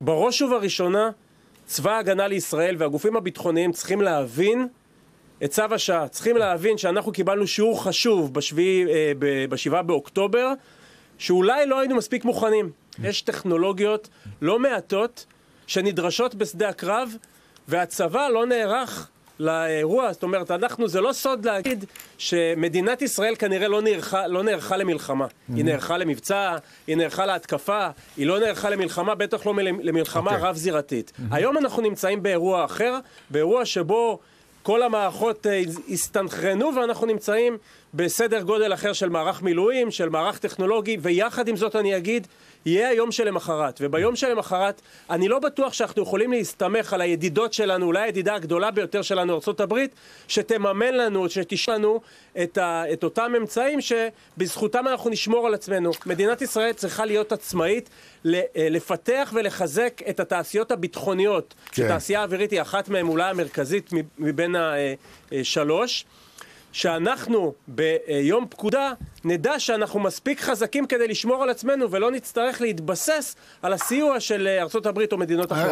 בראש ובראשונה, צבא ההגנה לישראל והגופים הביטחוניים צריכים להבין את צו השעה. צריכים להבין שאנחנו קיבלנו שיעור חשוב ב7 באוקטובר, שאולי לא היינו מספיק מוכנים. יש טכנולוגיות לא מעטות שנדרשות בשדה הקרב, והצבא לא נערך לאירוע. זאת אומרת, זה לא סוד להגיד שמדינת ישראל כנראה לא נערכה למלחמה. היא נערכה למבצע, היא נערכה להתקפה, היא לא נערכה למלחמה, בטח לא למלחמה רב-זירתית. היום אנחנו נמצאים באירוע אחר, באירוע שבו כל המערכות הסתנכרנו, ואנחנו נמצאים בסדר גודל אחר של מערך מילואים, של מערך טכנולוגי, ויחד עם זאת אני אגיד, יהיה היום שלמחרת. וביום שלמחרת, אני לא בטוח שאנחנו יכולים להסתמך על הידידות שלנו, אולי הידידה הגדולה ביותר שלנו, ארצות הברית, שתממן לנו, שתשמע לנו את אותם אמצעים שבזכותם אנחנו נשמור על עצמנו. מדינת ישראל צריכה להיות עצמאית, לפתח ולחזק את התעשיות הביטחוניות. התעשייה האווירית היא אחת מהן, אולי המרכזית מבין השלוש. שאנחנו ביום פקודה נדע שאנחנו מספיק חזקים כדי לשמור על עצמנו ולא נצטרך להתבסס על הסיוע של ארצות הברית או מדינות אחרות.